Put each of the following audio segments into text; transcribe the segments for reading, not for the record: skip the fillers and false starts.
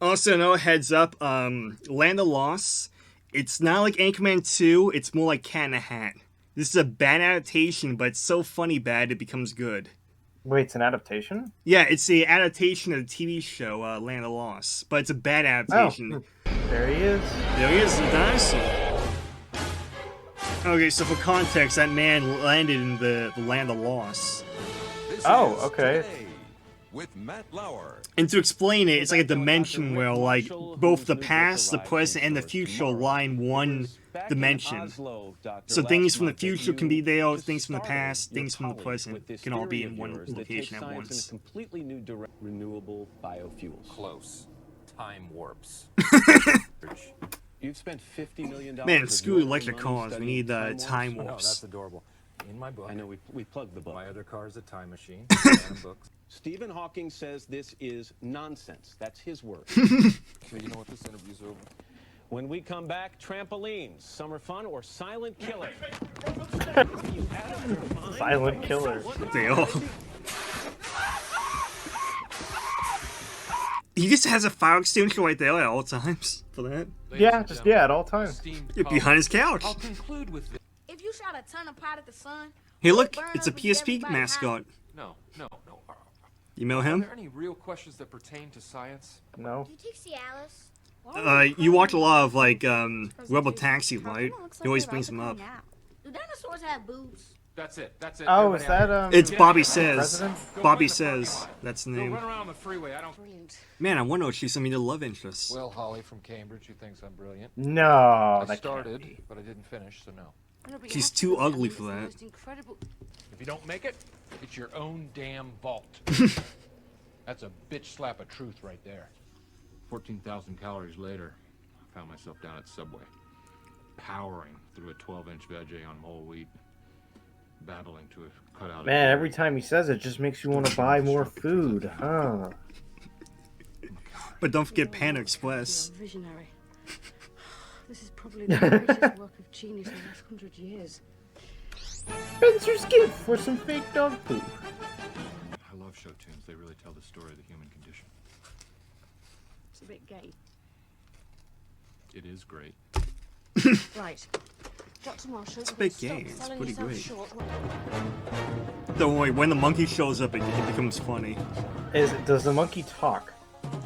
Also, no heads up. Land of Lost. It's not like Anchorman 2. It's more like Cat in a Hat. This is a bad adaptation, but it's so funny bad it becomes good. Wait, it's an adaptation? Yeah, it's the adaptation of the TV show Land of Lost, but it's a bad adaptation. Oh, there he is. There he is, the dinosaur. Okay, so for context, that man landed in the Land of Lost. Oh, okay. With Matt Lauer. And to explain it, it's like a dimension where, like, both the past, the present, and the future lie in one dimension. So things from the future can be there, things from the past, things from the present can all be in one location at once. Completely new renewable biofuels. Close. Time warps. You've spent $50 million. Man, screw electric cars. We need time Oh, warps. that's adorable. In my book. I know we plugged the book. My other car is a time machine. Books. Stephen Hawking says this is nonsense. That's his word. So you know what, this interview's over. When we come back, trampolines, summer fun, or silent killer? Silent killer. They are. He just has a fire extinguisher right there at all times for that. Yeah, just at all times. Behind his couch. I'll conclude with this. If you shot a ton of pot at the sun, Hey, look, it's a PSP mascot. No. You know Are him? there any real questions that pertain to science? No. do you take Cialis? You watch a lot of, like, Rebel Taxi, right? He always brings him up. Do dinosaurs have boobs? That's it. Oh, is that It's Bobby Says. President? Bobby Says. That's the Go name. run around the freeway. I don't. Brilliant. Man, I wonder if she's some of the love interest. Well, Holly from Cambridge, who thinks I'm brilliant. No, I that started, can't be. but I didn't finish, so no. I know, but you She's have to too look at ugly them. for It's the that. most incredible. If you don't make it, it's your own damn fault. That's a bitch slap of truth right there. 14,000 calories later, I found myself down at Subway, powering through a 12-inch veggie on whole wheat, battling to cut out. Man, every time he says it, just makes you want to buy more food, huh? But don't forget Panda Express. You're a visionary. This is probably the greatest work of genius in the last 100 years. Spencer's gift for some fake dog poop. I love show tunes. They really tell the story of the human condition. It's a bit gay. It is great. Right. Dr. Marshall, It's a you've bit got to stop gay. It's selling pretty yourself great. short. Don't worry, when the monkey shows up, it becomes funny. Does the monkey talk?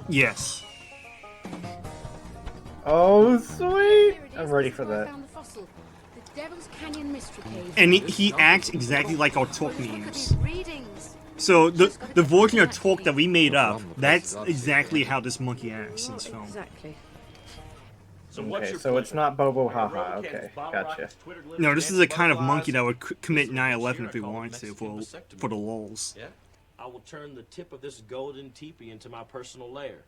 Yes. Oh, sweet! Here it I'm is. ready This for is where I that. found the fossil. The Devil's Canyon Mystery Cave. And he acts exactly like our talk Look at memes. these readings. So the version of talk that we made up, that's exactly how this monkey acts in this film. Exactly. Okay, so it's not Bobo Haha. Okay, gotcha. No, this is the kind of monkey that would commit 9/11 if he wanted to for the lulz. Yeah? I will turn the tip of this golden teepee into my personal lair,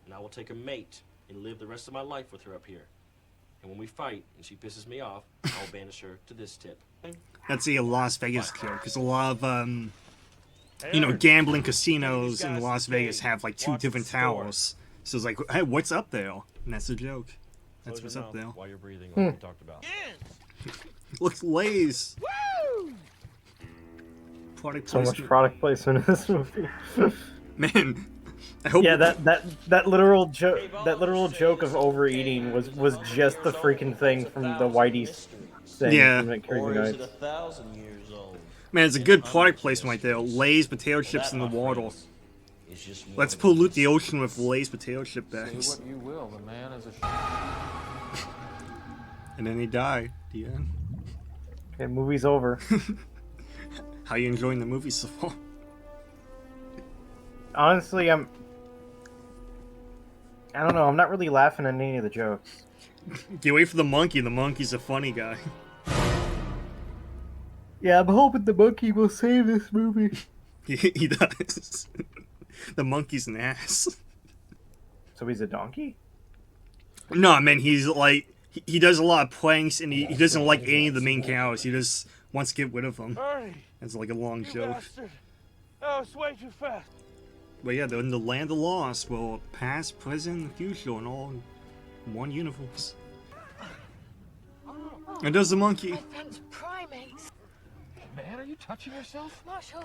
and I will take a mate and live the rest of my life with her up here. And when we fight and she pisses me off, I'll banish her to this tip. That's a Las Vegas joke, because a lot of gambling casinos in Las Vegas have like two different towers. So it's like, hey, what's up there? And that's the joke. That's what's up there. While you're breathing, like we talked about. Looks Lay's. Product So much placement. product placement in this movie. Man, I hope. Yeah, that literal joke of overeating was just the freaking thing from the Whitey's thing. Yeah. From that Crazy Or is it Nights. 1,000 years old? Man, it's a good product placement right there. Lay's potato chips in the water. It's just one Let's of pollute those. the ocean with Lay's potato chip Say bags. what you will, the man is a. And then they die. The end. Okay, movie's over. How you enjoying the movie so far? Honestly, I don't know. I'm not really laughing at any of the jokes. Get away from the monkey. The monkey's a funny guy. Yeah, I'm hoping the monkey will save this movie. He does. The monkey's an ass. So he's a donkey? No, I mean, he's like, he does a lot of pranks, and he doesn't like any of the main characters. He just wants to get rid of them. It's like a long joke. Oh, it's way too fast. But yeah, they're in the land of lost, well, past, present, and future, and all in one universe. And there's the monkey. Thanks, primates. Man, are you touching yourself? Marshall.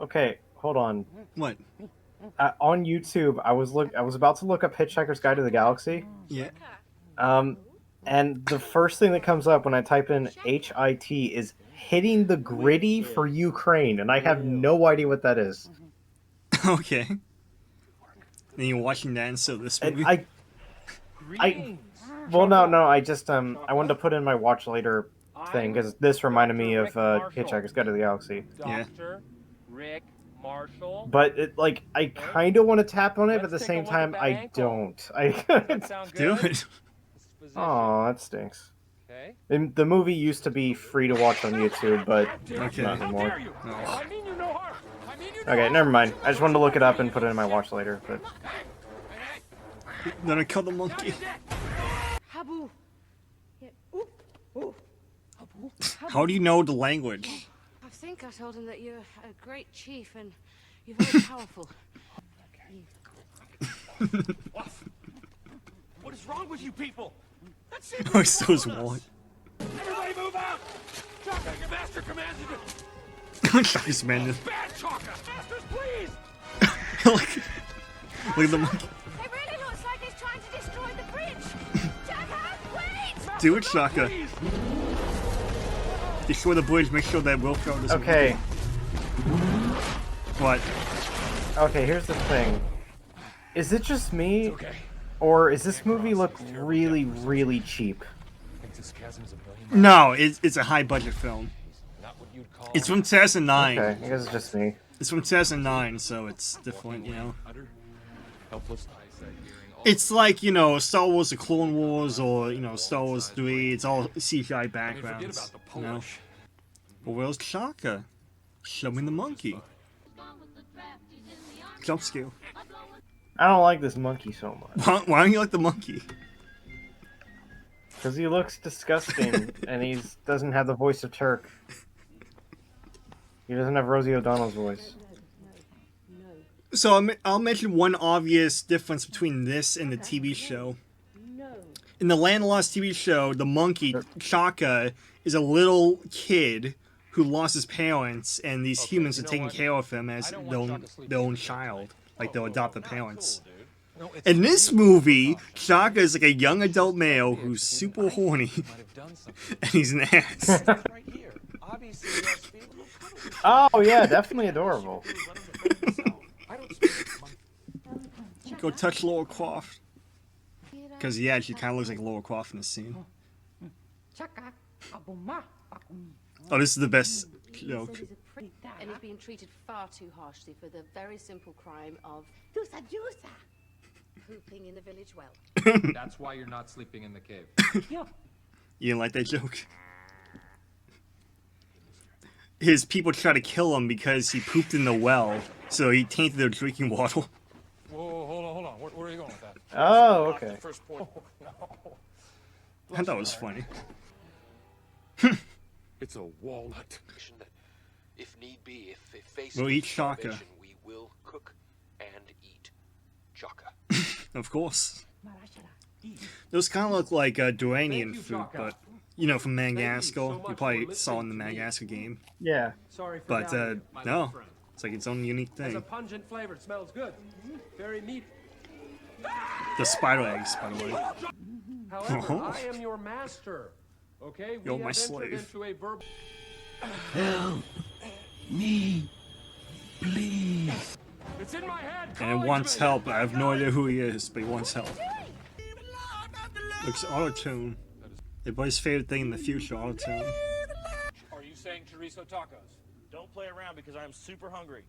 Okay, hold on. What? on YouTube, I was about to look up Hitchhiker's Guide to the Galaxy. Yeah. And the first thing that comes up when I type in HIT is hitting the gritty for Ukraine, and I have no idea what that is. Okay. And you're watching that instead of this And movie? well, no, I just I wanted to put in my watch later thing because this reminded me of Hitchhiker's Guide to the Galaxy. Yeah. Rick Marshall. But I kind of want to tap on it, but at the same time, I don't. Do it. Oh, that stinks. Okay. And the movie used to be free to watch on YouTube, but Okay. not anymore. Oh. I mean you no harm. I mean you no Okay, never mind. I just wanted to look it up and put it in my watch later. But Then I kill the monkey. Habu. Yeah. Ooh. Ooh. Habu. How do you know the language? I think I told him that you're a great chief and you're very powerful. What is wrong with you people? That's it. Oh, it's those wallet. Everybody move out. Chaka, your master commands you to Shocker's man. bad Chaka. Masters, please. Look at the monkey. It really looks like he's trying to destroy the bridge. Chaka, wait! Do it, Shaka. Please. Destroy the bridge, make sure that Wilco doesn't. okay, What? okay. Here's the thing: is it just me, Okay. or is this movie look really, really cheap? Think this chasm's $1 million. No, it's a high budget film. Not what you'd call It's from 2009. Okay, I guess it's just me. It's from 2009, so it's different, you know. Utter helpless eyesight, hearing all It's like, you know, Star Wars The Clone Wars or, you know, Star Wars 3. It's all CGI I mean, forget backgrounds. about the You know? Polish. But where's Shaka? Show me the monkey. Jump scare. I don't like this monkey so much Why don't you like the monkey? because he looks disgusting and he doesn't have the voice of Turk. He doesn't have Rosie O'Donnell's voice. So I'll mention one obvious difference between this and the TV show. In the Land Lost TV show, the monkey, Shaka, is a little kid who lost his parents, and these humans are taking care of him as their own child. Like, they'll adopt the parents. No, it's In this movie, Shaka is like a young adult male who's super horny, might have done something and he's an ass. right here. Obviously, you guys feel a little cuddly. Oh yeah, definitely adorable. I don't speak monkey. Go touch Laura Croft. Because, yeah, she kind of looks like Laura Croft in this scene. Oh, this is the best joke. And he's being treated far too harshly for the very simple crime of pooping in the village well. That's why you're not sleeping in the cave. You didn't like that joke? His people try to kill him because he pooped in the well, so he tainted their drinking water. Whoa, hold on. Where are you going with that? Oh, okay. First point. I thought that was funny. It's a walnut. If need be, if faced We'll with eat Shaka. starvation, we will cook and eat Chaka. Of course. Those kind of look like Duranian food, but, you know, from Madagascar. You probably saw in the Madagascar game. Yeah. Sorry for But, doubting you, my no. friend. It's like its own unique Has a thing. pungent flavor. It smells good. Very meaty. The spider eggs, by the way. However, I am your master. Okay? We You're my have entered slave. into a verbal... It's in my head. And College it wants man. help. I have no idea who he is, but he wants help. Looks auto-tune. Everybody's favorite thing in the future, auto-tune. Are you saying chorizo tacos? Don't play around because I am super hungry.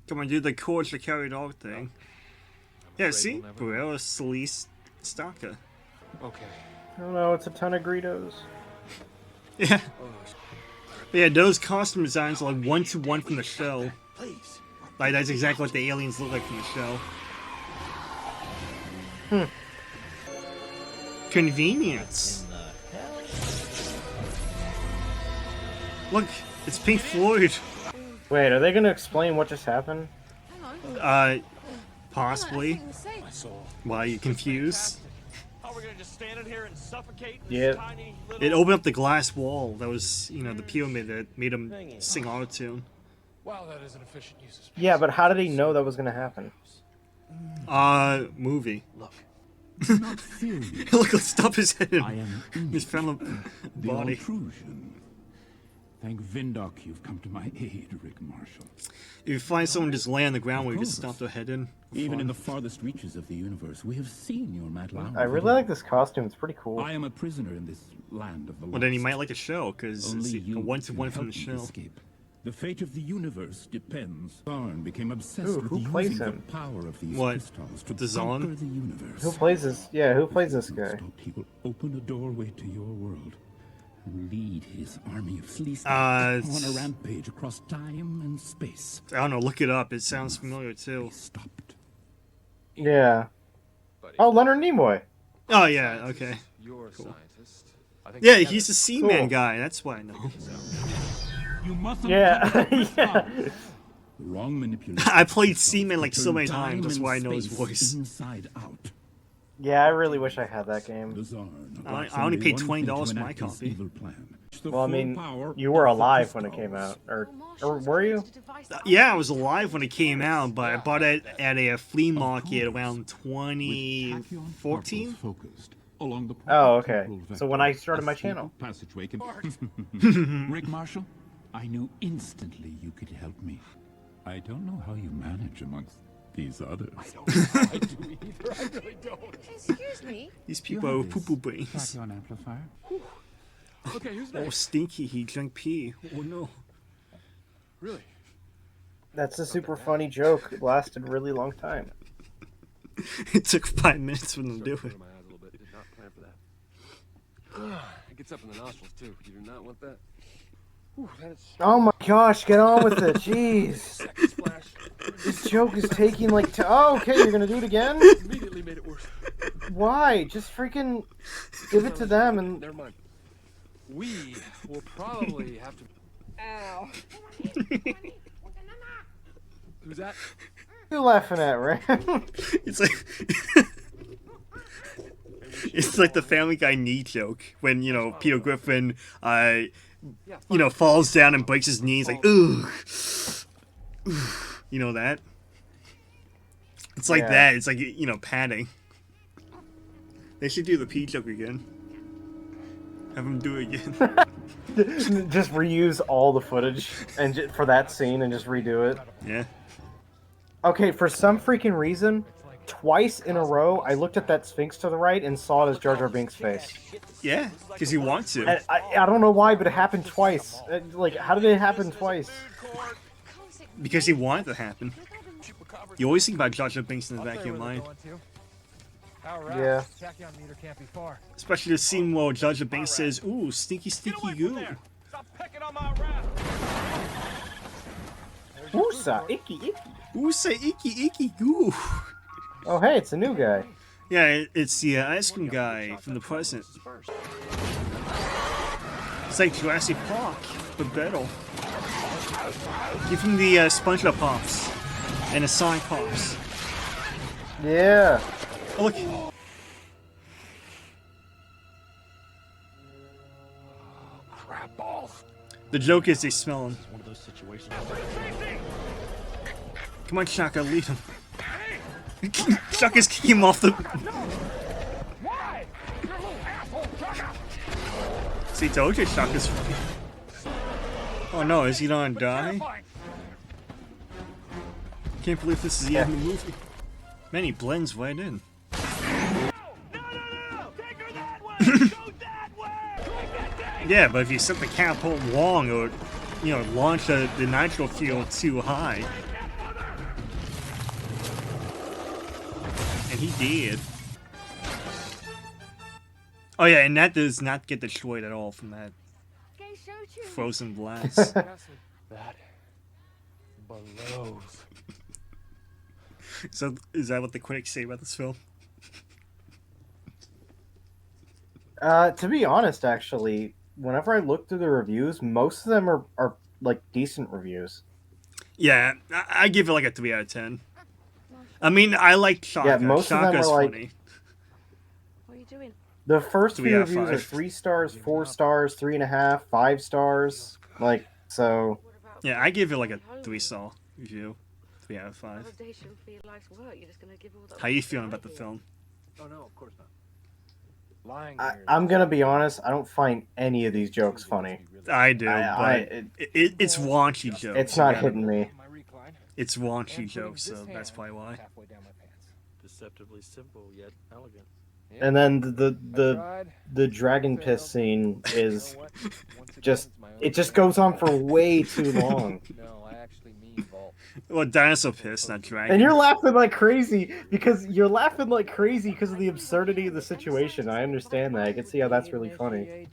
Come on, do the chords to carry dog thing. Yeah, see? we'll never Barrera, Celeste, Staka. Okay. I don't know. It's a ton of Greedos. Yeah. But yeah, those costume designs are like one-to-one from the show. Please. Like, that's exactly what the aliens look like from the show. Convenience. Look, it's Pink Floyd. Wait, are they gonna explain what just happened? Possibly. My soul. Why are you confused? How are we gonna just stand in here and suffocate in Yeah. this tiny little... It opened up the glass wall. That was, you know, the pyramid that made him sing auto-tune. Wow, that is an efficient use of space. Yeah, but how did he know that was gonna happen? Movie. Look, do not fear me. Look, let's stop his head I am in his fellow the body. intrusion. Thank Vindok you've come to my aid, Rick Marshall. If you find someone just lay on the ground where you Of can stomp their head in. Even in the farthest reaches of the universe, we have seen your mad I really like this costume. It's pretty cool. I am a prisoner in this land of the Well, then you lost. might like the show, because it's Only a you one-to-one can from the help me show. escape. The fate of the universe depends. Zarn became obsessed Ooh, with who plays using him? the power of these What? crystals to The Zarn? conquer the universe. Who plays this? Yeah, who plays this guy? Stopped, he will open a doorway to your world and lead his army of Sleestak on it's- a rampage across time and space. I don't know, look it up. It sounds familiar, too. Be stopped. Yeah. Buddy, Oh, Leonard Nimoy. Oh, yeah, okay. you're a scientist. I think Yeah, together- he's the Seaman Cool. guy. That's why I know. You mustn't Yeah, touch the yeah. crystals. The wrong manipulation. I played of crystals Seaman, like, can so turn many time times, that's and why I know his space voice. Inside out. Yeah, I really wish I had that game. The Zarn I lacks only paid one thing $20 to for my enact his copy. evil plan. The Well, I full mean, power you were of the alive when it came crystals. out, or were you? Yeah, I was alive when it came out, but I bought it at a flea market around 2014. Focused along the Oh, okay. temporal So when I vector, started a my secret channel. Passageway can... Rick Marshall, I knew instantly you could help me. I don't know how you manage amongst these others. I do either. I really don't. Excuse me. These Do you people have are this poo-poo brains. tachyon amplifier? Okay, who's Oh, next? stinky, he drank pee. Oh, no. Really? That's a super funny joke. It lasted a really long time. It took 5 minutes for them to do it. My eyes a little bit. Did not plan for that. It gets up in the nostrils too. You do not want that. Whew, that is Oh my gosh, get on with it. Jeez. second splash. This joke is taking like oh, okay, you're gonna do it again? Immediately made it worse. Why? Just freaking give it to them and Never mind. We will probably have to. Ow. Who's that? you laughing at, right? It's like... It's like the Family Guy knee joke when, you know, Peter Griffin, you know, falls down and breaks his knees, like, ugh. You know that? It's like Yeah. that. It's like, you know, padding. They should do the pee joke again. Have him do it again. Just reuse all the footage and for that scene and just redo it. Yeah. Okay, for some freaking reason, twice in a row, I looked at that Sphinx to the right and saw it as Jar Jar Binks' face. Yeah, because you want to. And I don't know why, but it happened twice. Like, how did it happen twice? Because you want it to happen. You always think about Jar Jar Binks in the back of your mind. Yeah. Tachyon meter can't be far. Especially the scene where Jar Jar Binks says, ooh, stinky, stinky goo. Stop picking on my rat. Woosa, icky, icky. Ooh, say icky, icky goo. Oh, hey, it's a new guy. Yeah, it's the ice cream guy from the present. It's like Jurassic Park, but better. Give him the SpongeBob pops and the Sonic pops. Yeah. Oh, look. Crap balls. The joke is they smell him. One of those situations. Come on, Shaka, lead him. Shaka's kicking him off the... Why? You're a little asshole, Chaka. See, told you Shaka's funny. Oh no, is he gonna die? Terrifying. Can't believe this is the end of the movie. Man, he blends right in. No! Take her that way! Go that way! Take that thing! Yeah, but if you set the catapult wrong or, you know, launch the nitro field too high. And he did. Oh yeah, and that does not get destroyed at all from that frozen blast. That blows. So, is that what the critics say about this film? To be honest, actually, whenever I look through the reviews, most of them are like decent reviews. Yeah, I give it like a 3 out of 10. I mean, I like Shaka. Yeah, most of them Shaka's are like- funny. What are you doing? The first 3 few out of reviews are 5. 3 stars, 4 stars, 3.5, 5 stars. Like, so What about out. Yeah, I give it like a 3-star review. 3 out of 5. Validation for your life's work. You're just gonna give all that. How you feeling about the film? Oh no, of course not. Lying. I'm gonna be honest. I don't find any of these jokes funny. I do, but it's raunchy jokes. It's not hitting me. It's raunchy jokes, so that's probably why. Deceptively simple yet elegant. And then the dragon piss scene is just it just goes on for way too long. No, I actually mean vault. Well, dinosaur piss, not dragon. And you're laughing like crazy because of the absurdity of the situation. I understand that. I can see how that's really funny.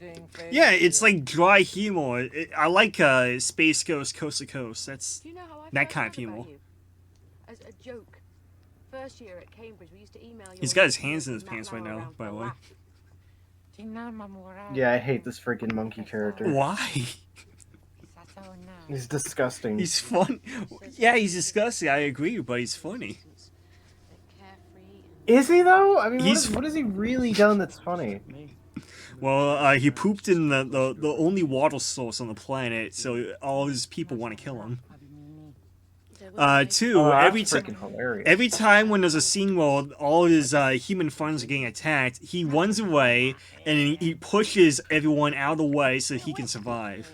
Yeah, it's like dry humor. I like Space Ghost Coast to Coast. That's Do you know how I that found kind out of humor. about you? As a joke. First year at Cambridge, we used to email you. He's got his hands in his pants right now, by the way. Yeah, I hate this freaking monkey character. Why? He's disgusting. He's fun. Yeah, he's disgusting. I agree, but he's funny. Is he though? I mean, He's- what has he really done that's funny? Well, he pooped in the only water source on the planet, so all his people want to kill him. Two, Oh, that's every freaking hilarious. every time when there's a scene where all his human friends are getting attacked, he runs away and he pushes everyone out of the way so he can survive.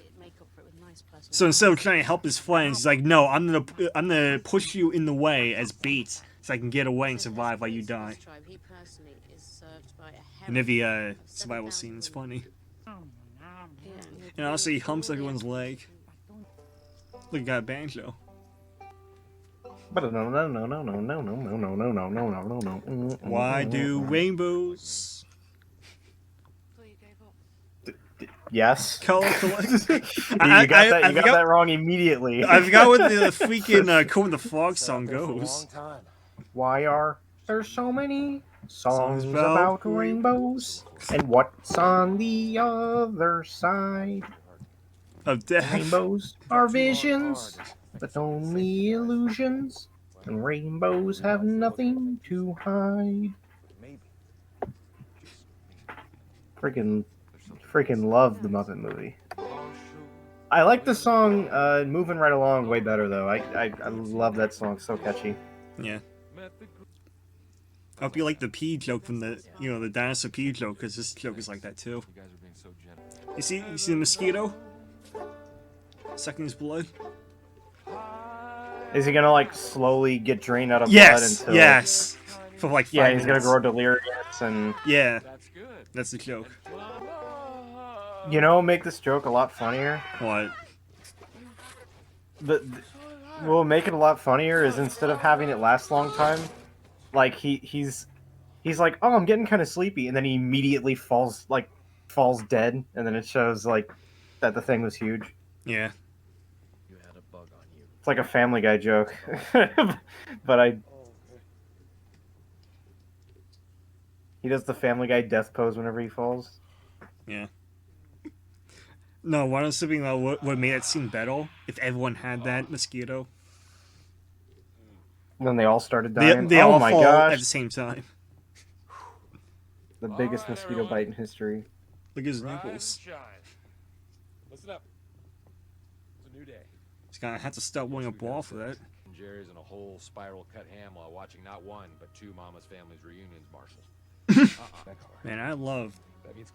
So instead of trying to help his friends, he's like, "No, I'm gonna push you in the way as bait so I can get away and survive while you die." And every survival scene is funny. And also, he humps everyone's leg. Look, he got a banjo. Why do rainbows? Yes. Color collect. You got that wrong immediately. I forgot what the freaking Cohen the Frog song goes. Why are there so many songs Songs about about rainbows? And what's on the other side? Of death. Rainbows are visions, but only illusions. And rainbows have nothing to hide. Freaking love the Muppet movie. I like the song "Moving Right Along" way better though. I love that song, so catchy. Yeah. I hope you like the pee joke from the the dinosaur pee joke, because this joke is like that too. You see the mosquito sucking his blood? Is he gonna like slowly get drained out of Yes, blood until? yes. For like 5 Yeah, he's gonna minutes. grow delirious and. Yeah, that's the joke. You know, make this joke a lot funnier. What? Will make it a lot funnier is instead of having it last a long time, like he's like, oh, I'm getting kind of sleepy, and then he immediately falls dead, and then it shows like that the thing was huge. Yeah. You had a bug on you. It's like a Family Guy joke, but he does the Family Guy death pose whenever he falls. Yeah. No, what I was thinking about what made it seem better if everyone had that mosquito. And then they all started They, dying. they Oh all my fall gosh! at the same time. The biggest mosquito bite in history. Look at his nipples. Listen up. It's a new day. He's gonna have to start wearing a bra for that. Jerry's in a whole spiral cut ham while watching not one but two Mama's Family's reunions, Marshall. Man, I love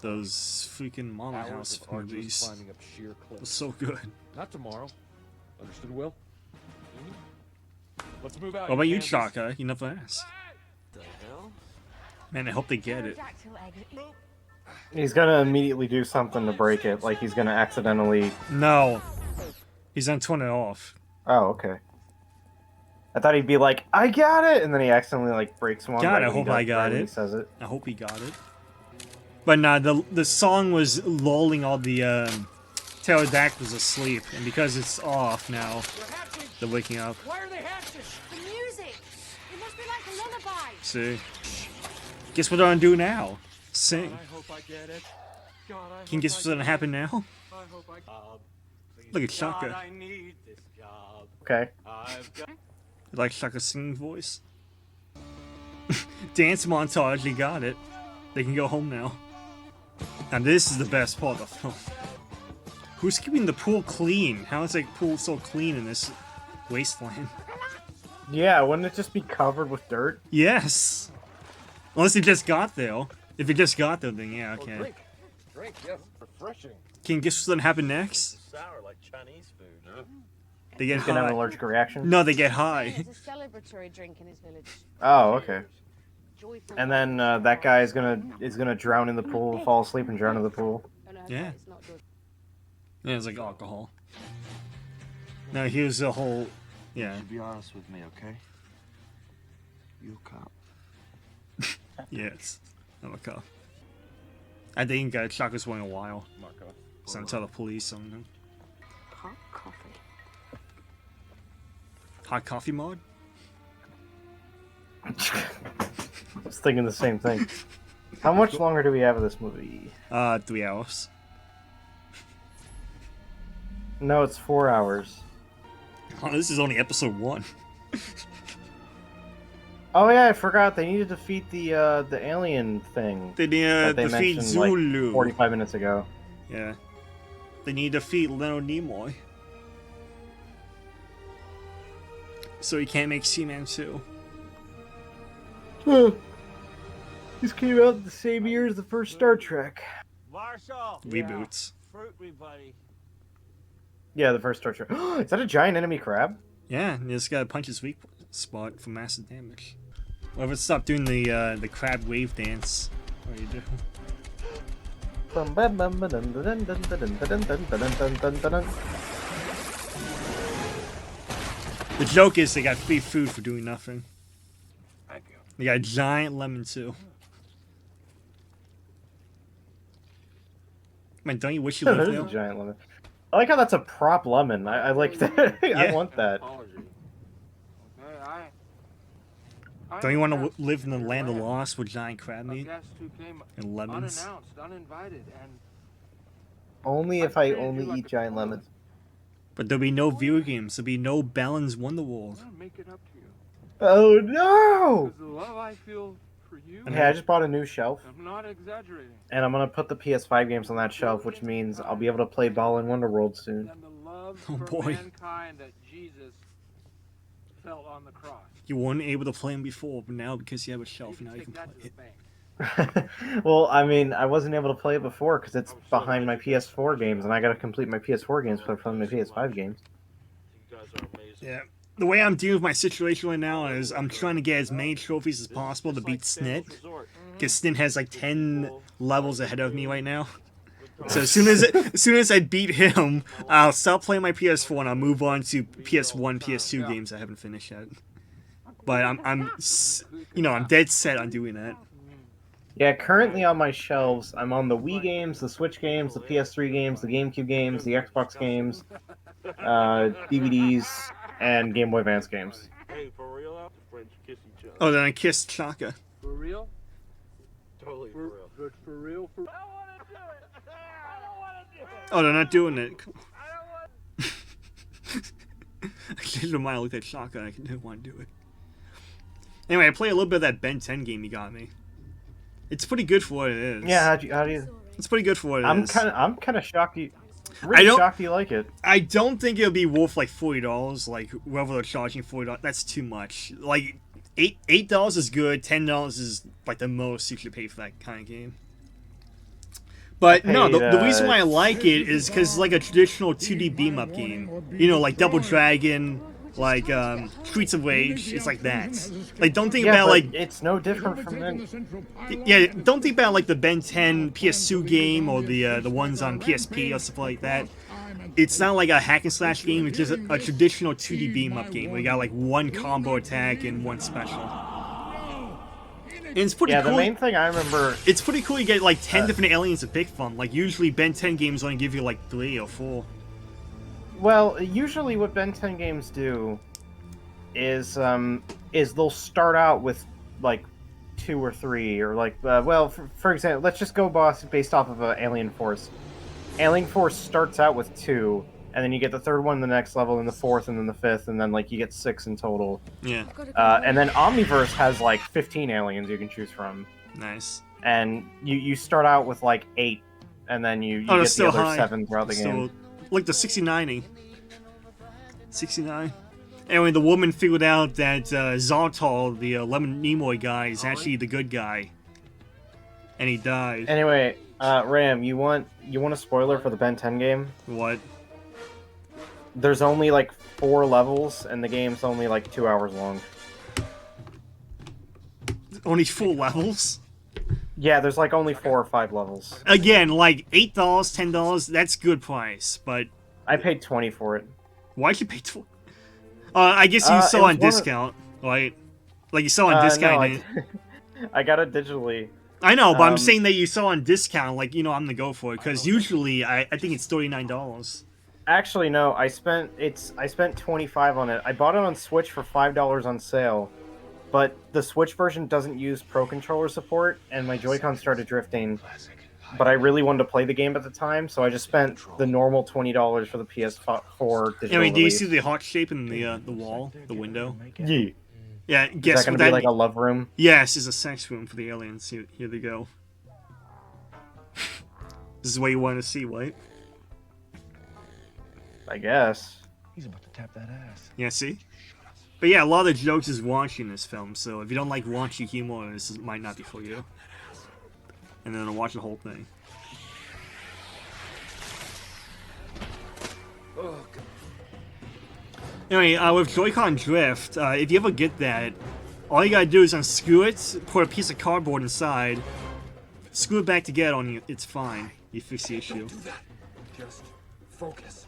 those freaking Mama House movies. Climbing up sheer It cliffs. was so good. Not tomorrow. Understood, Will? Let's move out. What about you, Kansas. Chaka? You never asked. The hell? Man, I hope they get it. He's gonna immediately do something to break it, like he's gonna accidentally. No. He's gonna turn it off. Oh, okay. I thought he'd be like, "I got it," and then he accidentally like breaks one. God, right I when he hope does- I got right when it. He says it. I hope he got it. But nah, the song was lulling all the pterodactyls asleep, and because it's off now, they're waking up. Why are they hatching? The music. It must be like a lullaby. See? Guess what they're gonna do now? Sing. I hope I get it. God, I Can you guess what's gonna happen now? I hope I Look at Shaka. I need this job. Okay. I've got. You like Shaka's singing voice? Dance montage, he got it. They can go home now. And this is the best part of the film. Who's keeping the pool clean? How is that pool so clean in this wasteland? Yeah, wouldn't it just be covered with dirt? Yes. Unless it just got there. If it just got there, then yeah, okay. Drink, yes, refreshing. Can you guess what's gonna happen next? Sour like Chinese food. They get He's gonna have an high. allergic reaction? No, they get high. There's a celebratory drink in his village. Oh, okay. Joyful And then that guy is gonna drown in the pool, fall asleep and drown in the pool. Oh, no, Yeah. it's not good. Yeah, it's like alcohol. Now here's the whole, yeah, Be honest with me, okay? You a cop. yes, I'm a cop. I think Chaka's won a while. Marco. So I'm telling the police something. Hot coffee. Hot coffee mod? I was thinking the same thing. How much longer do we have of this movie? 3 hours. No, it's 4 hours. Oh, this is only episode 1. Oh yeah, I forgot. They need to defeat the alien thing. They need that to they defeat mentioned, Zulu. like 45 minutes ago. Yeah. They need to defeat Leonard Nimoy. So he can't make Seaman 2. This came out the same year as the first Star Trek. Marshall. Reboots. Fruit me, buddy. Yeah, the first Star Trek. Is that a giant enemy crab? Yeah, you just gotta punch his weak spot for massive damage. Well, let's stop doing the crab wave dance. What do you do? The joke is they got free food for doing nothing. Thank you. They got a giant lemon too. Man, don't you wish you That lived is a there? giant lemon. I like how that's a prop lemon. I like that. I Yeah. want that. Apology. Okay, I Don't you want to live in the land of lost with giant crab meat guest who came and lemons? unannounced, uninvited, and Only if I only eat giant lemons. But there'll be no video games. There'll be no Balan's Wonderworld. I'll make it up to you. Oh no! Because the love I feel for you, Okay, I just bought a new shelf, I'm not exaggerating. and I'm gonna put the PS5 games on that shelf, which means I'll be able to play Ball in Wonderworld soon. And the love Oh, for boy. mankind that Jesus felt on the cross. You weren't able to play them before, but now because you have a shelf, You now you take can that play to the it. bank. Well, I mean, I wasn't able to play it before because it's behind my PS4 games, and I gotta complete my PS4 games before playing my PS5 games. You guys are amazing. Yeah. The way I'm dealing with my situation right now is I'm trying to get as many trophies as possible to beat Snit. Because Snit has like 10 levels ahead of me right now. So as soon as I beat him, I'll stop playing my PS4 and I'll move on to PS1, PS2 games I haven't finished yet. But I'm dead set on doing that. Yeah, currently on my shelves, I'm on the Wii games, the Switch games, the PS3 games, the GameCube games, the Xbox games, DVDs, and Game Boy Advance games. Hey, for real, out the French kiss each other. Oh, then I kissed Chaka. For real? Totally for real. Good for real? For... Oh, they're not doing it. I changed my mind. I looked at Chaka and I didn't want to do it. Anyway, I played a little bit of that Ben 10 game you got me. It's pretty good for what it is. Yeah, how do you? It's pretty good for what it I'm is. kind of shocked you. I Really don't- shocked you like it. I don't think it'll be worth like $40. Like whoever they're charging $40, that's too much. Like $8 is good. $10 is like the most you should pay for that kind of game. But no, the reason why I like it is because it's like a traditional 2D beam up game. You know, like Double Dragon, like Streets of Rage. It's like that. Like don't think Yeah, about but like it's no different from then. yeah, don't think about like the Ben 10 PS2 game or the ones on PSP or stuff like that. It's not like a hack and slash game. It's just a traditional 2D beam up game where you got like one combo attack and one special. And it's pretty Yeah, cool. the main thing I remember. It's pretty cool. You get like 10 different aliens to pick from. Like usually Ben 10 games only give you like 3 or 4. Well, usually what Ben 10 games do is they'll start out with like 2 or 3 or like for example, let's just go based off of Alien Force. Alien Force starts out with 2, and then you get the 3rd one in the next level, and the 4th, and then the 5th, and then like you get 6 in total. Yeah, And then Omniverse has like 15 aliens you can choose from, nice. and you start out with like 8, and then you Oh, get that's the still other high. 7 throughout the game. Like the 69ing. 69. Anyway, the woman figured out that Zartal, the Lemon Nimoy guy, is actually the good guy. And he died. Anyway, Ram, you want a spoiler for the Ben 10 game? What? There's only like 4 levels, and the game's only like 2 hours long. Only 4 levels? Yeah, there's like only 4 or 5 levels. Again, like $8, $10, that's good price, but... I paid 20 for it. Why'd you pay 20? I guess you saw on discount, right? Like you saw on discount. No, I got it digitally. I know, but I'm saying that you saw on discount, like, you know, I'm gonna go for it, because usually I think it's $39. Actually, no, I spent 25 on it. I bought it on Switch for $5 on sale, but the Switch version doesn't use Pro Controller support, and my Joy-Con started drifting. But I really wanted to play the game at the time, so I just spent the normal $20 for the PS4 digital Anyway, do you release. see the heart shape in the wall, the window? Yeah. Yeah, Is guess that what gonna be that... like a love room? Yes, it's a sex room for the aliens. Here they go. This is what you want to see, right? I guess. He's about to tap that ass. Yeah, see? But yeah, a lot of the jokes is raunchy in this film, so if you don't like raunchy humor, this might not be for you. And then I'll watch the whole thing. Oh, God. Anyway, with Joy-Con Drift, if you ever get that, all you gotta do is unscrew it, put a piece of cardboard inside, screw it back together, and it's fine. You fix the issue. Don't do that. Just focus.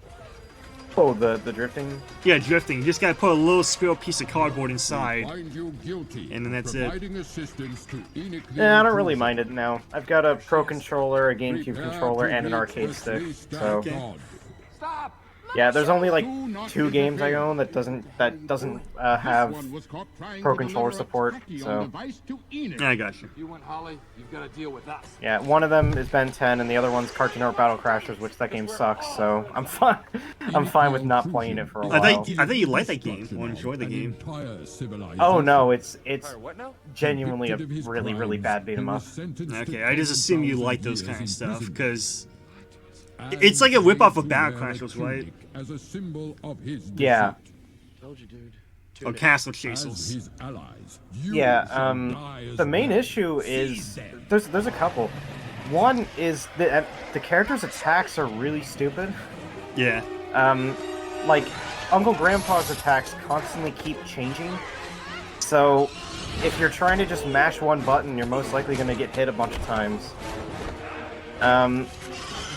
Oh, the drifting? Yeah, drifting. You just gotta put a little square piece of cardboard inside, Find you guilty and then that's it. providing assistance to Yeah, I don't really mind it now. I've got a Pro Controller, a GameCube controller, and an arcade stick, so... Stop! Yeah, there's only like 2 games I own that doesn't have Pro Controller support, so... Yeah, I got you. You want Holly, you've got to deal with us. Yeah, one of them is Ben 10, and the other one's Cartoon Network Battle Crashers, which that game sucks, so I'm fine. I'm fine with not playing it for a while. I thought you liked that game, or enjoy the game. Oh no, it's genuinely a really, really bad beat 'em up. Okay, I just assume you like those kind of stuff, because... It's like a ripoff of Battle Crashers, right? As a symbol of his Yeah. Told you, dude. Or Castle Chasers. Yeah, the main issue is... There's a couple. One is the characters' attacks are really stupid. Yeah. Like, Uncle Grandpa's attacks constantly keep changing. So, if you're trying to just mash one button, you're most likely going to get hit a bunch of times.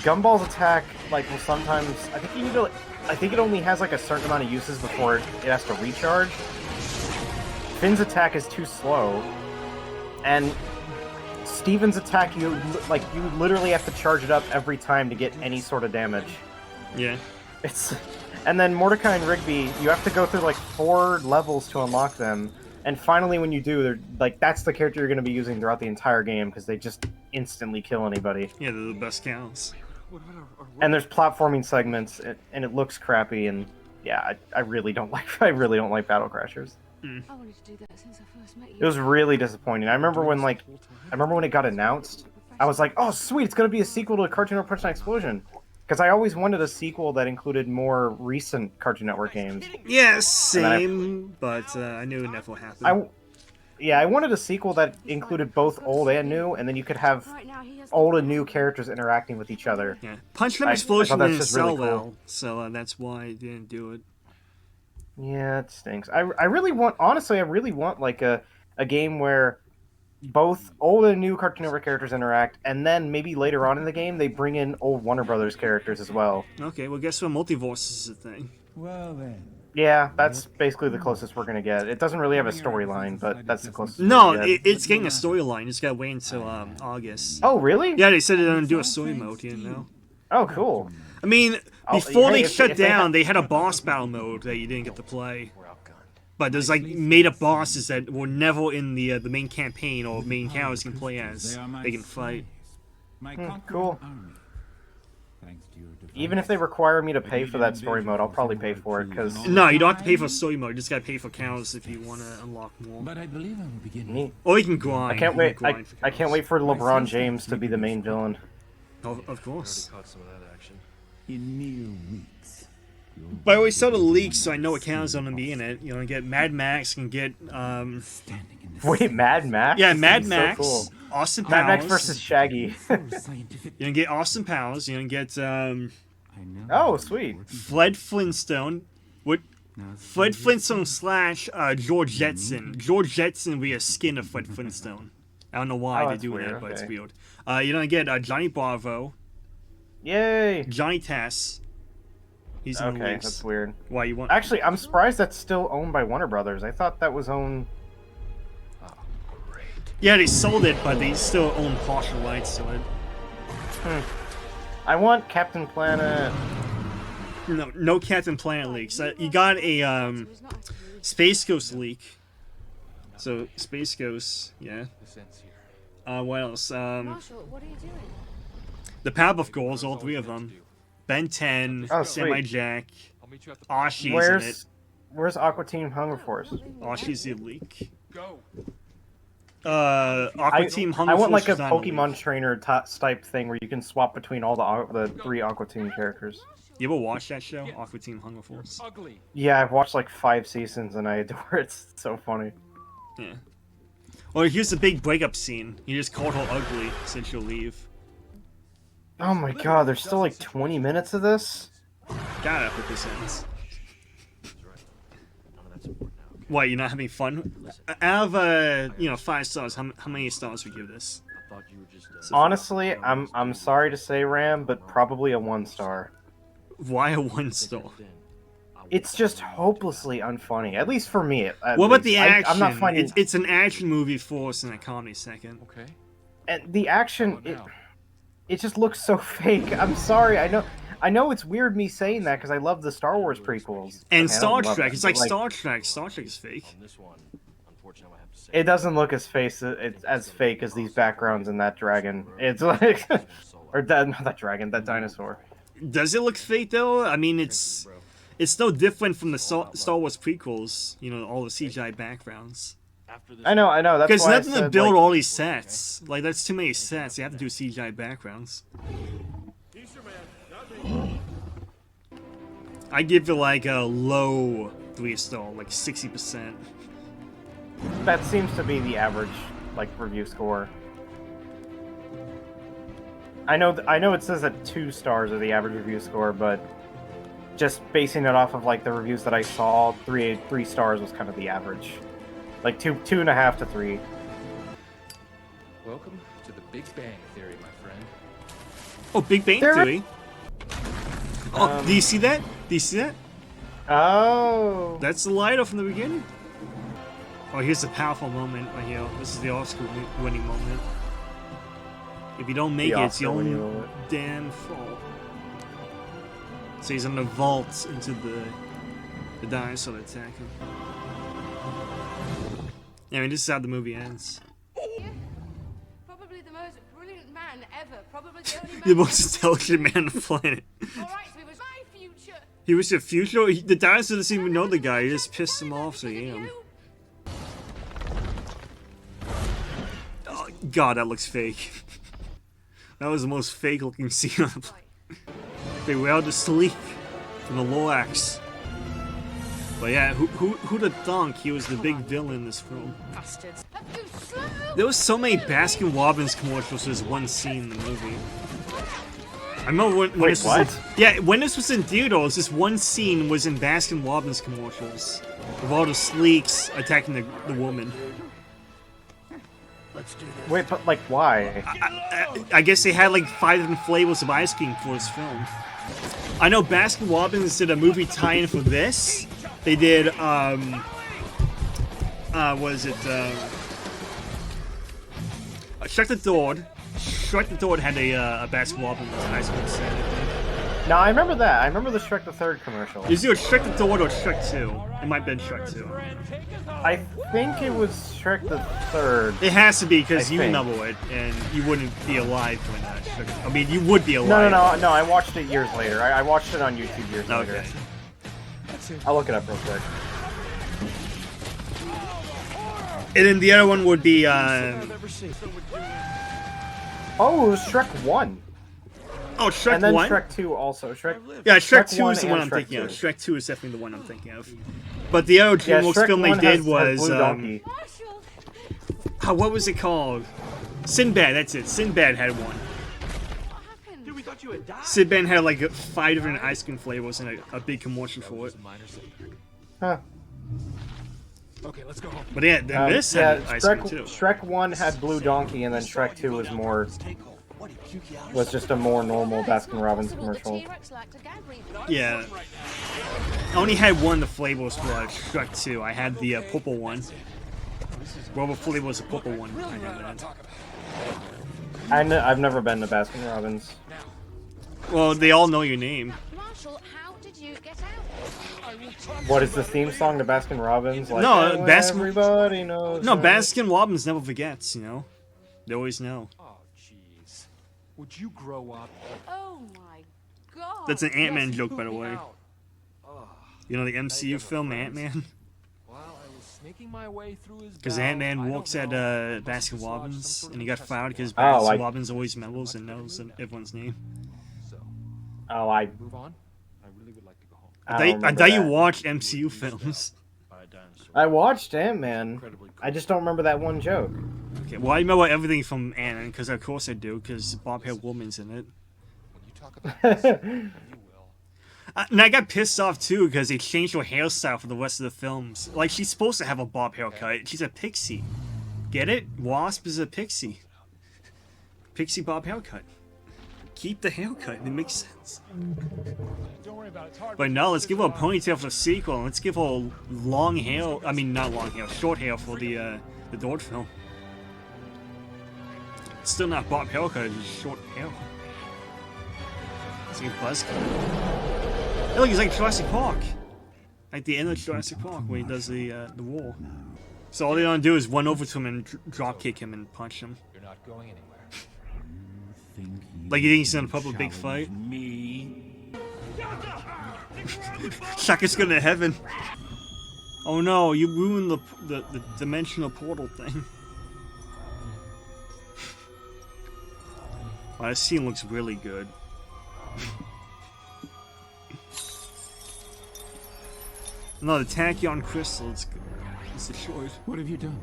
Gumball's attack, like, will sometimes... I think it only has, like, a certain amount of uses before it has to recharge. Finn's attack is too slow. And Steven's attack, you literally have to charge it up every time to get any sort of damage. Yeah. And then Mordecai and Rigby, you have to go through, like, 4 levels to unlock them. And finally, when you do, they're like, that's the character you're going to be using throughout the entire game, because they just instantly kill anybody. Yeah, they're the best counts. And there's platforming segments, and it looks crappy, and yeah, I really don't like Battle Crashers. I wanted to do that since I first met you. It was really disappointing. I remember when it got announced, I was like, oh sweet, it's gonna be a sequel to Cartoon Network Punch-Out Explosion. Because I always wanted a sequel that included more recent Cartoon Network games. Yeah, same, but I knew it never happened. I wanted a sequel that included both old and new, and then you could have old and new characters interacting with each other. Yeah, Punch-Out Explosion that's didn't just sell really cool. well, so that's why I didn't do it. Yeah, it stinks. I really want like a game where both old and new Cartoon Network characters interact, and then maybe later on in the game they bring in old Warner Brothers characters as well. Okay, well guess what? Multiverse is a thing. Well then. Yeah, that's basically the closest we're gonna get. It doesn't really have a storyline, but that's the closest. No, we're gonna get. it's getting a storyline. Just gotta wait until August. Oh, really? Yeah, they said they're gonna do a story mode. You know. Oh, cool. I mean, before they if shut they down, they had a boss battle mode that you didn't get to play. But there's like made-up bosses that were never in the main campaign or main characters can play as. They can fight. Cool. Even if they require me to pay for that story mode, I'll probably pay for it, because... No, you don't have to pay for story mode. You just gotta pay for counts if you want to unlock more. But I believe I will begin. Neat. Or you can grind. I can't You wait. can grind for I can't wait for LeBron James to be the main villain. Of course. Caught some of that action. In mere weeks. But I always saw the leaks, so I know what characters are gonna be in it. You know, get Mad Max and get Standing in the Wait, Mad Max? yeah, This Mad is Max, so cool. Austin Powers. Mad Max versus Shaggy. scientific. You're gonna get Austin Powers. You're gonna get I know. Oh, sweet. Fred Flintstone. What? Fred Flintstone slash George Jetson. George Jetson will be a skin of Fred Flintstone. I don't know why Oh, they're that's doing weird, that, but it's okay. weird. You're gonna get Johnny Bravo, Yay. Johnny Test. He's in the Okay, leaks. that's weird. Why you want? Actually, I'm surprised that's still owned by Warner Brothers. I thought that was owned. Yeah, they sold it, but they still own partial rights to it. I want Captain Planet. No Captain Planet leaks. You got a Space Ghost leak. So Space Ghost, yeah. This ends here. What else? Marshall, what are you doing? The Powerpuff Girls, all three of them. Ben 10, Oh, sweet. Samurai Jack, I'll meet you at the Ashi's in it. Where's Aqua Team Hunger Force? Ashi's the leak. Go. Aqua Team Hunger I want Force like a was not in the Pokemon leak. trainer type thing where you can swap between all the 3 Aqua Team characters. You ever watch that show, Aqua Team Hunger Force? Ugly. Yeah, I've watched like 5 seasons and I adore it. It's so funny. Yeah. Or here's the big breakup scene. You just called her ugly since you'll leave. Oh my god, there's still like 20 minutes of this? God, I hope this ends. What, you're not having fun? Out of 5 stars, how many stars would you give this? Honestly, I'm sorry to say, Ram, but probably a 1 star. Why a 1 star? It's just hopelessly unfunny, at least for me. What about the action? I'm not finding. It's an action movie first and a comedy second. Okay. And the action, How about now? it just looks so fake. I'm sorry. I know it's weird me saying that because I love the Star Wars prequels. And Okay, I Star don't love Trek, them, it's but, like Star Trek. Star Trek is fake. On this one, unfortunately, I have to say. It doesn't look as fake as these backgrounds in that dragon. It's like, or that not that dragon, that dinosaur. Does it look fake though? I mean, it's no different from the Star Wars prequels. You know, all the CGI backgrounds. I know. That's Because why I nothing to said, build like, all these sets. Like that's too many sets. You have to do CGI backgrounds. I give it like a low 3-star, like 60%. That seems to be the average like review score. I know it says that 2 stars are the average review score, but just basing it off of like the reviews that I saw, 3 stars was kind of the average. Like 2.5 to 3. Welcome to the Big Bang Theory, my friend. Oh, Big Bang There- Theory. Oh, do you see that? Do you see that? Oh. That's the light from the beginning. Oh, here's a powerful moment right here. This is the Oscar-winning moment. If you don't make The it, it's your Oscar-winning own moment. damn fault. So he's gonna vault into the dinosaur to attack him. Yeah, I mean, this is how the movie ends. Probably the most brilliant man ever. Probably the only man. The most intelligent man on the planet. All right, so it was my future. He was the future. The dinosaur doesn't even know the guy. He just pissed him off, so he ate him. Oh, God, that looks fake. That was the most fake-looking scene on the planet. They were out to sleep from the Lorax. But yeah, who'd have thunk he was the big villain in this film? Bastards. Have you slow? There was so many Baskin Robbins commercials. There's one scene in the movie. I remember when Wait, this what? was when this was in theaters, this one scene was in Baskin Robbins commercials with all the sleeks attacking the woman. Wait, but like why? I guess they had like 5 different flavors of ice cream for this film. I know Baskin Robbins did a movie tie-in for this. They did was it Shrek the Dog. Shrek the Dog had a Baskin Robbins ice cream set. No, I remember that. I remember the Shrek the Third commercial. Is it Shrek the Dog or Shrek 2? It might have been Shrek 2. I think it was Shrek the Third. It has to be because I you think. know it, and you wouldn't be alive when Shrek. I mean, you would be alive. No. I watched it years later. I watched it on YouTube years later. Okay. I'll look it up real quick. And then the other one would be Oh, it was Shrek 1. Oh, Shrek And then 1? Shrek 2 also. Yeah, Shrek 2 1 is the one I'm and Shrek thinking of. 2. Shrek 2 is definitely the one I'm thinking of. But the other Yeah, DreamWorks Shrek film they 1 did has was Blue Donkey. what was it called? Sinbad. That's it. Sinbad had one. Dude, we thought you had died. Sinbad had like 5 different ice cream flavors and a big commercial for it. Huh. Okay, let's go home. But yeah, then this had ice cream too. Shrek 1 had Blue Donkey, and then Shrek 2 was just a more normal Baskin Robbins commercial. Yeah. I only had one of the flavors for Shrek 2. I had the purple one. Whatever flavor was the purple one. I had that. I've never been to Baskin Robbins. Well, they all know your name. Marshall, how did you get out? What is the theme song to Baskin Robbins? Like, No, "Oh, Baskin- everybody knows. No, it." Baskin Robbins never forgets, you know? They always know. Oh, jeez. Would you grow up? Oh my god. That's an Ant-Man Yes, joke, poop by the me way. out. Oh, You know the MCU film Ant-Man? while I was sneaking my way through his Because bowels, I Ant-Man don't works at know, I must have Baskin dislodged Robbins, some sort and he of got fired because Oh, Baskin like- Robbins always mellows and knows everyone's name. So, Oh, I move on. I really would like to go home. don't I remember thought you that. watched MCU films. I watched Ant-Man. I just don't remember that one joke. Okay, well, I remember everything from Ant-Man, because of course I do, because Bob Hale Woman's in it. When you talk about this, you will. And I got pissed off too because they changed her hairstyle for the rest of the films. Like, she's supposed to have a bob haircut. She's a pixie. Get it? Wasp is a pixie. Pixie bob haircut. Keep the haircut. It makes sense. Don't worry about it. It's hard. But no, let's give her a ponytail for the sequel. And let's give her long hair. I mean, not long hair. Short hair for the Dord film. It's still not bob haircut. It's just short hair. It's like a buzz cut. Hey, look, he's like Jurassic Park. Like the end of Jurassic Park when he does the wall. So all they want to do is run over to him and drop kick him and punch him. You're not going anywhere. Like you think he's gonna put up a big fight? Shaka's going to heaven. Oh no, you ruined the dimensional portal thing. Wow, this scene looks really good. No, the tachyon crystal, it's destroyed. What have you done?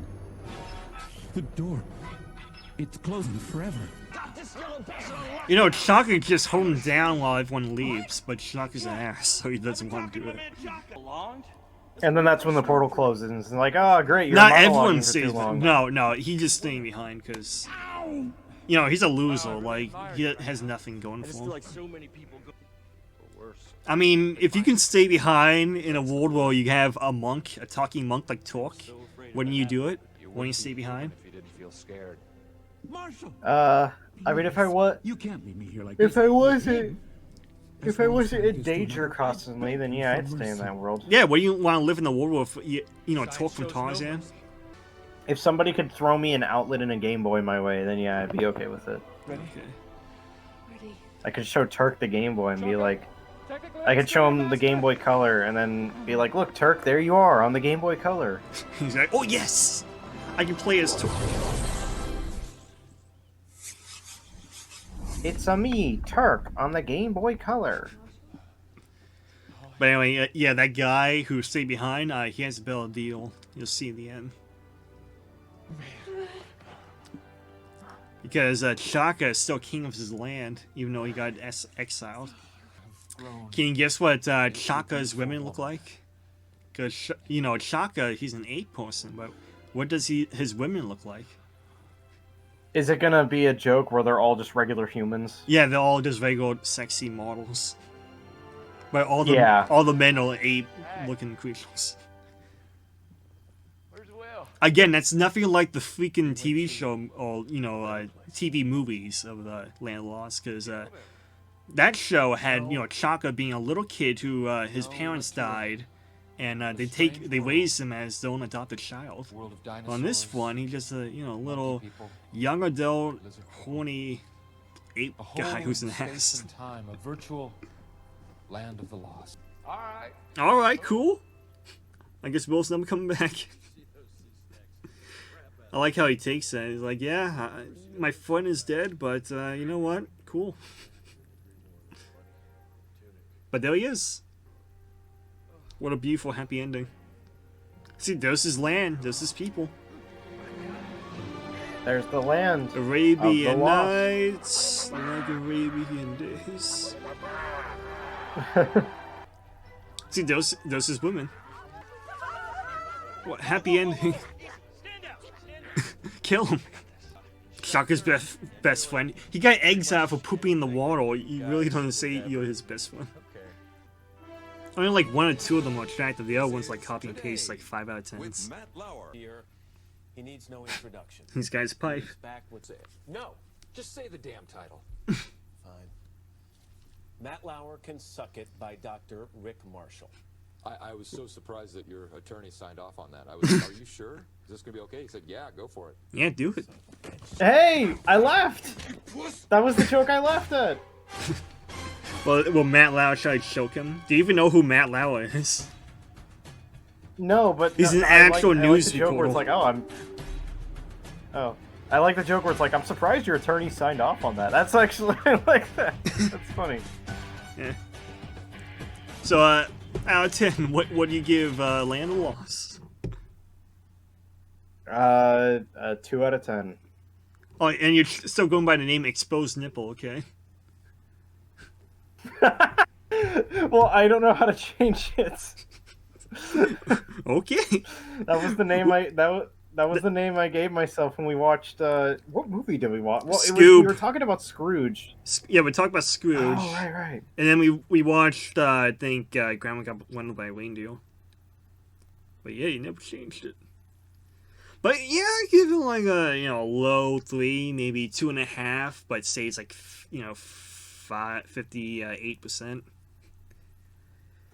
The door. It's closing forever. You know, Shaka just hold him down while everyone leaves, but Shaka's an ass, so he doesn't want to do it. And then that's when the portal closes, and it's like, oh, great, you're Not monologuing everyone for stays. too long. No, he's just staying behind because, you know, he's a loser. Like he has nothing going for him. Like so many people go or worse. I mean, if you can stay behind in a world where you have a monk, a talking monk like Torque, wouldn't you do it? Wouldn't you stay behind? If you didn't feel scared. Marshall! I mean, if I was, You can't leave me here like if this. I wasn't a danger constantly, then yeah, I'd stay in that world. Yeah, where you want to live in the world where you know Torque from Tarzan? If somebody could throw me an outlet and a Game Boy my way, then yeah, I'd be okay with it. Okay. Ready. I could show Turk the Game Boy and be like, I could show him the Game Boy Color and then be like, look, Turk, there you are on the Game Boy Color. He's like, oh yes, I can play as Torque. It's a me, Turk, on the Game Boy Color. But anyway, yeah, that guy who stayed behind, he has a better deal. You'll see in the end. Because Shaka is still king of his land, even though he got exiled. Can you guess what Shaka's women look like? Because, you know, Shaka, he's an ape person, but what does his women look like? Is it gonna be a joke where they're all just regular humans? Yeah, they're all just regular sexy models. But all the men are ape-looking creatures. Where's Will? Again, that's nothing like the freaking TV show or, you know, TV movies of the Land of Lost, because that show had, you know, Chaka being a little kid who his parents died, and they raised him as their own adopted child. On this one, he's just a, you know, little young adult, horny ape guy who's an ass. Time, a virtual land of the lost. All right. All right, cool. I guess Will's never coming back. I like how he takes that. He's like, yeah, my friend is dead, but you know what? Cool. But there he is. What a beautiful, happy ending. See, there's his land, there's his people. There's the land. Arabian lost. Nights, like Arabian days. See, there's his women. What happy ending? Kill him. Shaka's best friend. He got exiled for pooping in the water. You really don't say you're his best friend. Only like 1 or 2 of them are attractive. The other one's like copy and paste, like 5 out of 10. With Matt Lauer. Here, he needs no introduction. These guys pipe. He's back. What's it? No, just say the damn title. Fine. Matt Lauer Can Suck It by Dr. Rick Marshall. I was so surprised that your attorney signed off on that. I was, are you sure? Is this gonna be okay? He said, yeah, go for it. Yeah, do it. Hey, I laughed. That was the joke I laughed at. Well, Matt Lauer tried to choke him. Do you even know who Matt Lauer is? No, but He's an I actual like news the joke where it's like, reporter. I like the joke where it's like, I'm surprised your attorney signed off on that. That's actually, I like that. That's funny. Yeah. So, out of 10, what do you give Land of the Lost? 2 out of 10. Oh, and you're still going by the name Exposed Nipple, okay? Well, I don't know how to change it. Okay. That was the name that was the name I gave myself when we watched. What movie did we watch? Well, we were talking about Scrooge. Yeah, we talked about Scrooge. Oh, right. And then we watched, I think, Grandma Got Wendell by a Reindeer. But yeah, you never changed it. But yeah, I give it like a low 3, maybe 2.5, but say it's like 58%.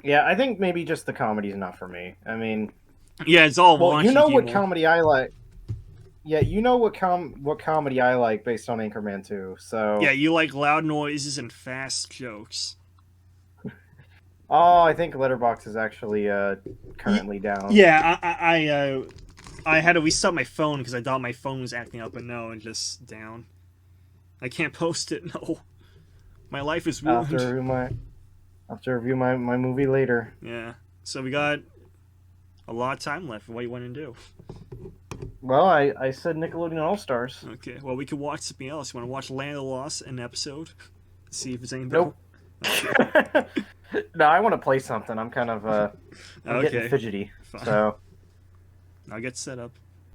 Yeah, I think maybe just the comedy's not for me. I mean, yeah, it's all well, you know what humor. comedy I like. Yeah, you know what comedy I like based on Anchorman 2. So yeah, you like loud noises and fast jokes. Oh, I think Letterboxd is actually currently down. Yeah, I had to restart my phone because I thought my phone was acting up, but no, it's just down. I can't post it. No, my life is ruined. I'll have to review my movie later. Yeah, so we got a lot of time left. What do you want to do? Well, I said Nickelodeon All Stars. Okay, well we could watch something else. You want to watch Land of the Lost, an episode? See if it's any better. Nope. Okay. No, I want to play something. I'm kind of I'm getting fidgety. Fine. So I'll get set up.